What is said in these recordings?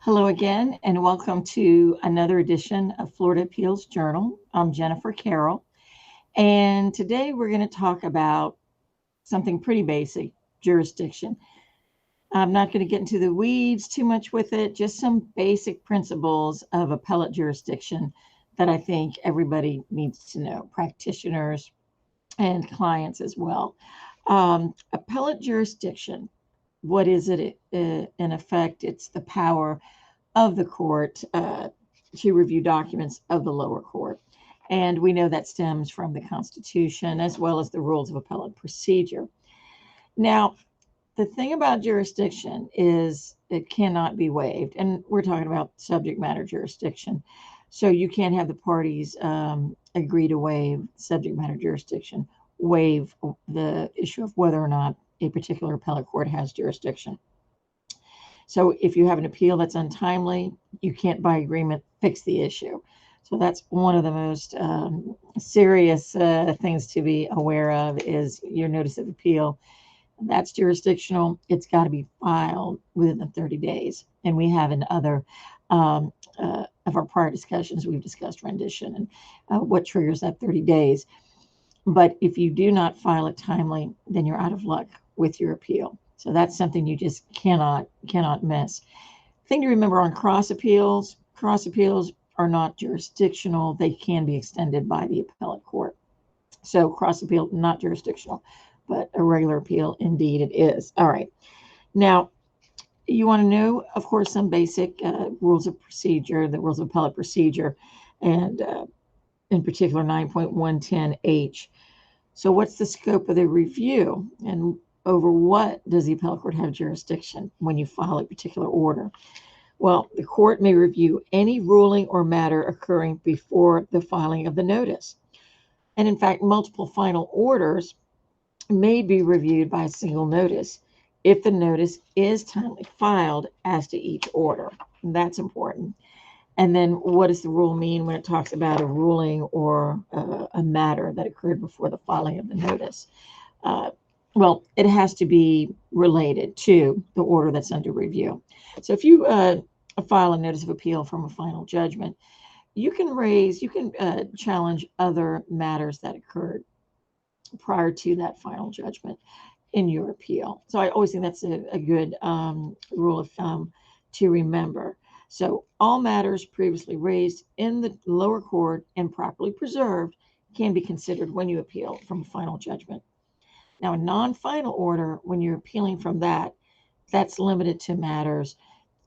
Hello again, and welcome to another edition of Florida Appeals Journal. I'm Jennifer Carroll, and today we're going to talk about something pretty basic, jurisdiction. I'm not going to get into the weeds too much with it, just some basic principles of appellate jurisdiction that I think everybody needs to know, practitioners and clients as well. Appellate jurisdiction, what is it? In effect, it's the power of the court to review documents of the lower court. And we know that stems from the Constitution as well as the rules of appellate procedure. Now, the thing about jurisdiction is it cannot be waived. And we're talking about subject matter jurisdiction. So you can't have the parties agree to waive subject matter jurisdiction, waive the issue of whether or not a particular appellate court has jurisdiction. So if you have an appeal that's untimely, you can't by agreement fix the issue. So that's one of the most serious things to be aware of is your notice of appeal. That's jurisdictional. It's got to be filed within the 30 days. And we have in other of our prior discussions, we've discussed rendition and what triggers that 30 days. But if you do not file it timely, then you're out of luck with your appeal. So that's something you just cannot miss. Thing to remember on cross appeals are not jurisdictional. They can be extended by the appellate court. So cross appeal, not jurisdictional, but a regular appeal, indeed it is. All right. Now, you want to know, of course, some basic rules of procedure, the rules of appellate procedure, and in particular 9.110H. So what's the scope of the review, and over what does the appellate court have jurisdiction when you file a particular order? Well, the court may review any ruling or matter occurring before the filing of the notice. And in fact, multiple final orders may be reviewed by a single notice if the notice is timely filed as to each order. And that's important. And then what does the rule mean when it talks about a ruling or a matter that occurred before the filing of the notice? Well, it has to be related to the order that's under review. So if you file a notice of appeal from a final judgment, you can challenge other matters that occurred prior to that final judgment in your appeal. So I always think that's a good rule of thumb to remember. So all matters previously raised in the lower court and properly preserved can be considered when you appeal from a final judgment. Now, a non-final order, when you're appealing from that, that's limited to matters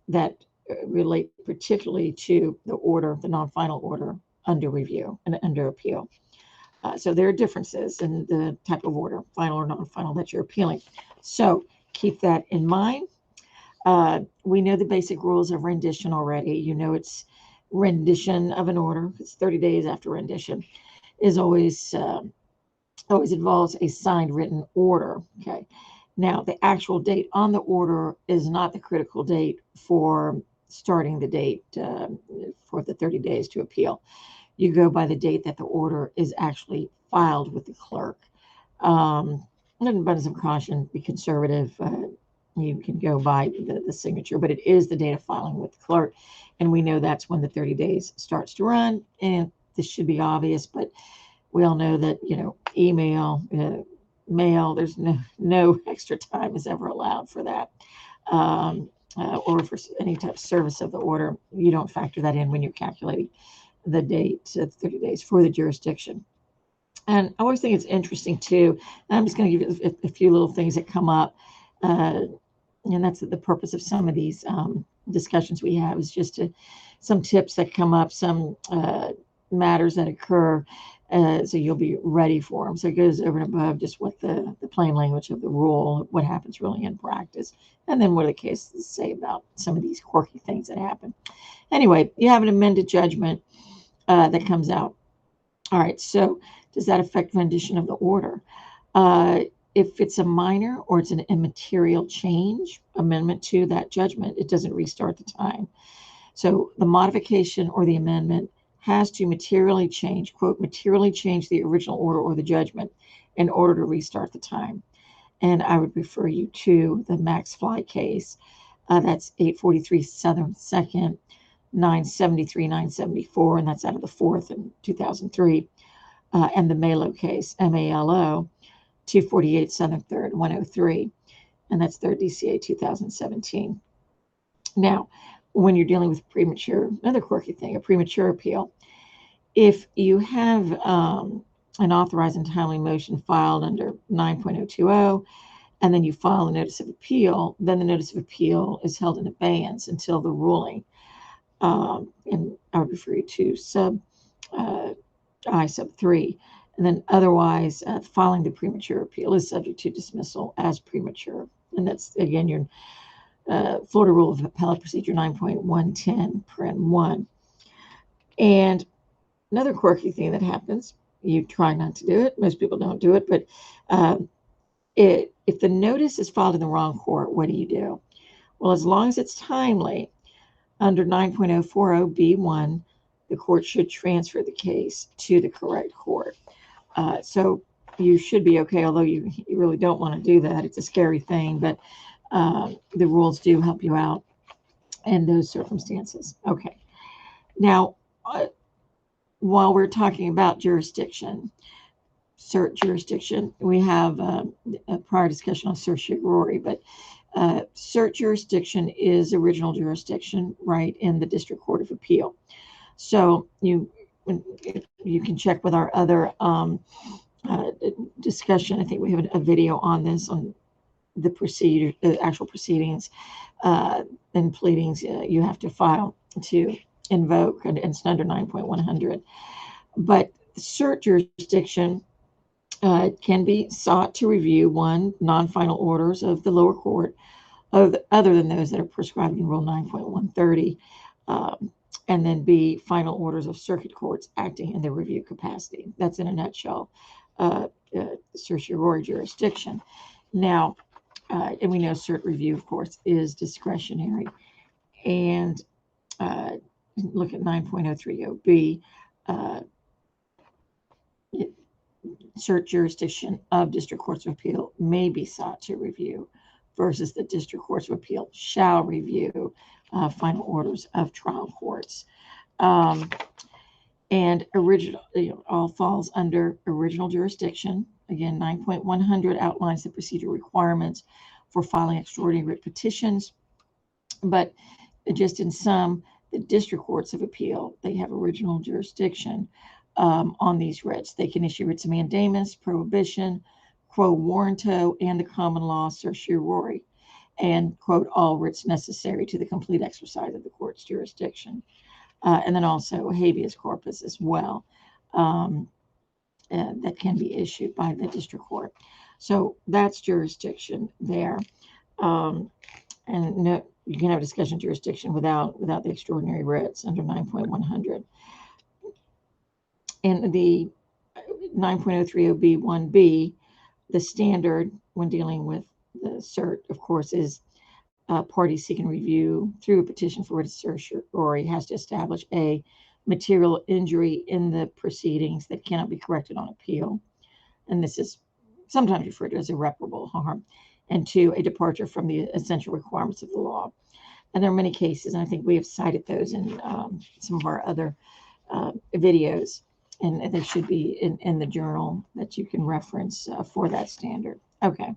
that relate particularly to the order, the non-final order under review and under appeal. So there are differences in the type of order, final or non-final, that you're appealing. So keep that in mind. We know the basic rules of rendition already. You know it's rendition of an order. It's 30 days after rendition is always involves a signed written order. Okay. Now, the actual date on the order is not the critical date for starting the date for the 30 days to appeal. You go by the date that the order is actually filed with the clerk. And abundance of caution, be conservative. You can go by the signature, but it is the date of filing with the clerk. And we know that's when the 30 days starts to run. And this should be obvious, but we all know that, email, mail, there's no extra time is ever allowed for that. Or for any type of service of the order, you don't factor that in when you're calculating the date, 30 days for the jurisdiction. And I always think it's interesting too. I'm just going to give you a few little things that come up. And that's the purpose of some of these discussions we have, is just some tips that come up, some matters that occur, so you'll be ready for them. So it goes over and above just what the plain language of the rule, what happens really in practice, and then what do the cases say about some of these quirky things that happen. Anyway, you have an amended judgment that comes out. All right, so does that affect rendition of the order? If it's a minor or it's an immaterial change, amendment to that judgment, it doesn't restart the time. So the modification or the amendment has to materially change, quote, materially change the original order or the judgment in order to restart the time. And I would refer you to the Max Fly case That's 843 Southern 2nd, 973, 974, and that's out of the 4th in 2003. And the Malo case, MALO, 248 Southern 3rd, 103, and that's 3rd DCA 2017. Now, when you're dealing with premature, another quirky thing, a premature appeal, if you have an authorized and timely motion filed under 9.020, and then you file a notice of appeal, then the notice of appeal is held in abeyance until the ruling. And I would refer you to sub I sub 3. And then otherwise, filing the premature appeal is subject to dismissal as premature. And that's, again, your Florida Rule of Appellate Procedure 9.110, paren 1. And another quirky thing that happens, you try not to do it. Most people don't do it, but if the notice is filed in the wrong court, what do? Well, as long as it's timely, under 9.040B1, the court should transfer the case to the correct court. So you should be okay, although you really don't want to do that. It's a scary thing, but the rules do help you out in those circumstances. Okay. Now, while we're talking about jurisdiction, cert jurisdiction, we have a prior discussion on certiorari, but cert jurisdiction is original jurisdiction, right, in the District Court of Appeal. So you can check with our other discussion. I think we have a video on this, on the procedure, the actual proceedings and pleadings you have to file to invoke, and it's under 9.100. But cert jurisdiction can be sought to review, one, non-final orders of the lower court, other than those that are prescribed in Rule 9.130, and then B, final orders of circuit courts acting in their review capacity. That's in a nutshell certiorari jurisdiction. Now, and we know cert review, of course, is discretionary. And look at 9.030B, cert jurisdiction of district courts of appeal may be sought to review, versus the district courts of appeal shall review final orders of trial courts. And original, all falls under original jurisdiction. Again, 9.100 outlines the procedure requirements for filing extraordinary writ petitions, but just in sum, the district courts of appeal, they have original jurisdiction on these writs. They can issue writs of mandamus, prohibition, quo warranto, and the common law certiorari, and quote, all writs necessary to the complete exercise of the court's jurisdiction. And then also habeas corpus as well, that can be issued by the district court. So that's jurisdiction there. And no, you can have a discussion jurisdiction without the extraordinary writs under 9.100. And the 9.030B1B, the standard when dealing with the cert, of course, is parties seeking review through a petition for writ of certiorari has to establish a material injury in the proceedings that cannot be corrected on appeal. And this is sometimes referred to as irreparable harm. And two, a departure from the essential requirements of the law. And there are many cases, and I think we have cited those in some of our other videos, and they should be in the journal that you can reference for that standard. Okay,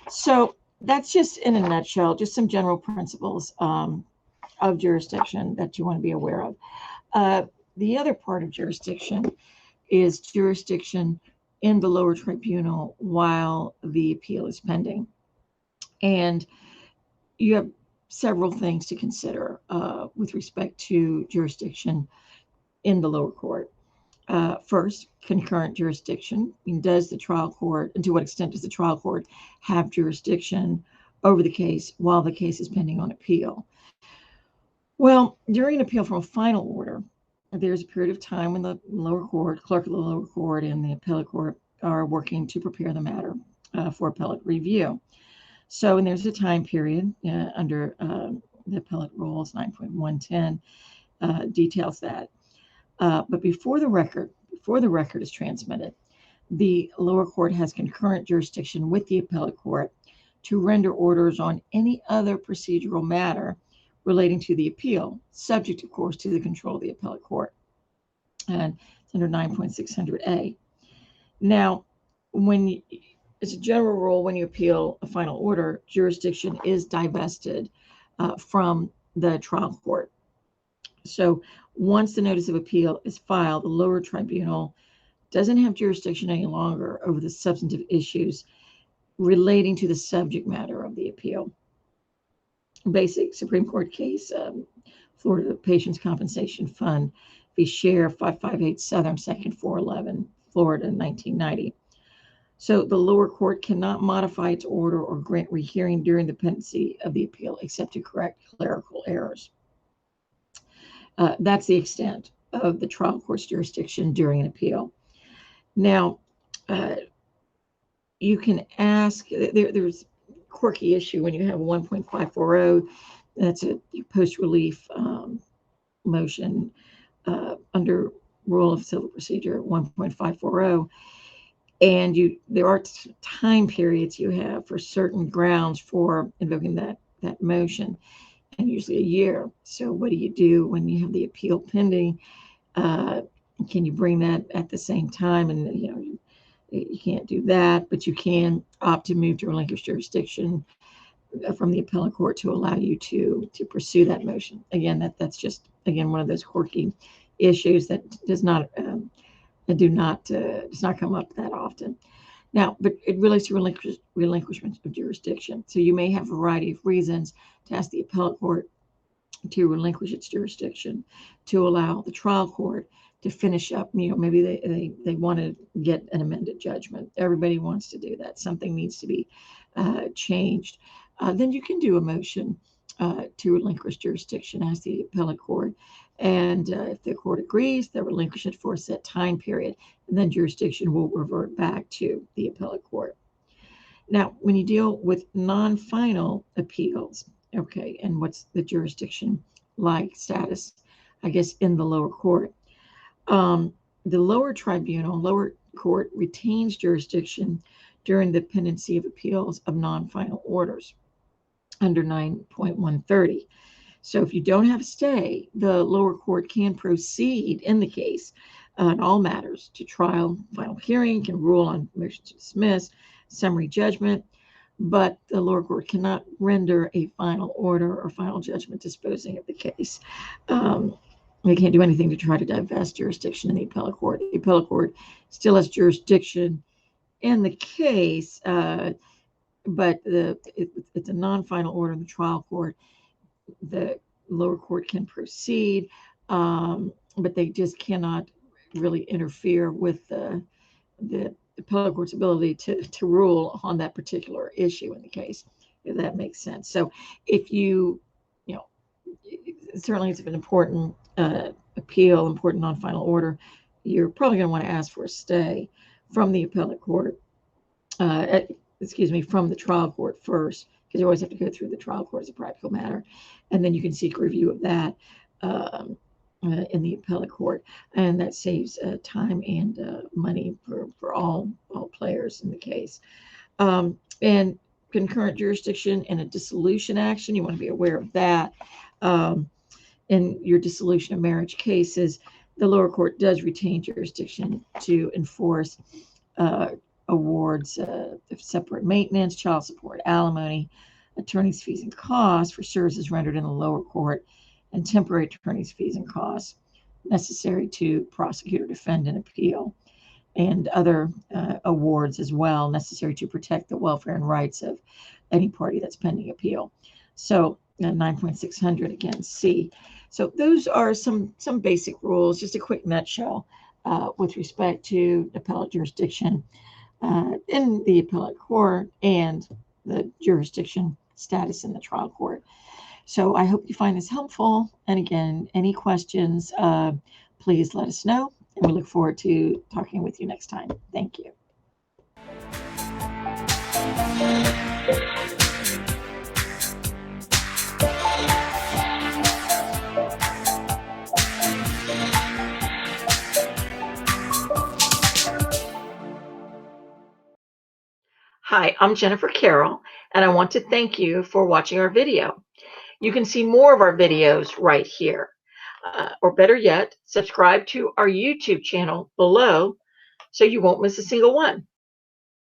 so that's just in a nutshell, just some general principles of jurisdiction that you want to be aware of. The other part of jurisdiction is jurisdiction in the lower tribunal while the appeal is pending. And you have several things to consider with respect to jurisdiction in the lower court. First, concurrent jurisdiction. I mean, does the trial court, and to what extent does the trial court have jurisdiction over the case while the case is pending on appeal? Well, during an appeal from a final order, there's a period of time when the lower court, clerk of the lower court, and the appellate court are working to prepare the matter for appellate review. So, and there's a time period under the appellate rules, 9.110 details that. But before the record is transmitted, the lower court has concurrent jurisdiction with the appellate court to render orders on any other procedural matter relating to the appeal, subject, of course, to the control of the appellate court. And it's under 9.600A. Now, as a general rule, when you appeal a final order, jurisdiction is divested from the trial court. So once the notice of appeal is filed, the lower tribunal doesn't have jurisdiction any longer over the substantive issues relating to the subject matter of the appeal. Basic Supreme Court case, Florida Patients Compensation Fund v. Share 558 Southern 2nd 411, Florida, 1990. So the lower court cannot modify its order or grant rehearing during the pendency of the appeal except to correct clerical errors. That's the extent of the trial court's jurisdiction during an appeal. Now, you can ask, there's a quirky issue when you have a 1.540, that's a post-relief motion under Rule of Civil Procedure 1.540, and there are time periods you have for certain grounds for invoking that motion, and usually a year. So what do you do when you have the appeal pending? Can you bring that at the same time? And you can't do that, but you can opt to move to relinquish jurisdiction from the appellate court to allow you to pursue that motion. Again, that's just one of those quirky issues that does not come up that often. Now, but it relates to relinquishment of jurisdiction. So you may have a variety of reasons to ask the appellate court to relinquish its jurisdiction, to allow the trial court to finish up. Maybe they want to get an amended judgment. Everybody wants to do that. Something needs to be changed. Then you can do a motion to relinquish jurisdiction as the appellate court. And if the court agrees, they'll relinquish it for a set time period, and then jurisdiction will revert back to the appellate court. Now, when you deal with non-final appeals, okay, and what's the jurisdiction like status, I guess, in the lower court? The lower court retains jurisdiction during the pendency of appeals of non-final orders under 9.130. So if you don't have a stay, the lower court can proceed in the case on all matters to trial, final hearing, can rule on motion to dismiss, summary judgment, but the lower court cannot render a final order or final judgment disposing of the case. They can't do anything to try to divest jurisdiction in the appellate court. The appellate court still has jurisdiction in the case, but it's a non-final order in the trial court. The lower court can proceed, but they just cannot really interfere with the appellate court's ability to rule on that particular issue in the case, if that makes sense. So if certainly it's an important appeal, important non-final order, you're probably going to want to ask for a stay from the appellate court, from the trial court first, because you always have to go through the trial court as a practical matter, and then you can seek review of that in the appellate court, and that saves time and money for all players in the case. And concurrent jurisdiction in a dissolution action, you want to be aware of that. In your dissolution of marriage cases, the lower court does retain jurisdiction to enforce awards of separate maintenance, child support, alimony, attorney's fees and costs for services rendered in the lower court, and temporary attorney's fees and costs necessary to prosecute or defend an appeal, and other awards as well necessary to protect the welfare and rights of any party that's pending appeal. So 9.600 again, C. So those are some basic rules, just a quick nutshell with respect to appellate jurisdiction in the appellate court and the jurisdiction status in the trial court. So I hope you find this helpful. And again, any questions, please let us know. And we look forward to talking with you next time. Thank you. Hi, I'm Jennifer Carroll, and I want to thank you for watching our video. You can see more of our videos right here. Or better yet, subscribe to our YouTube channel below so you won't miss a single one.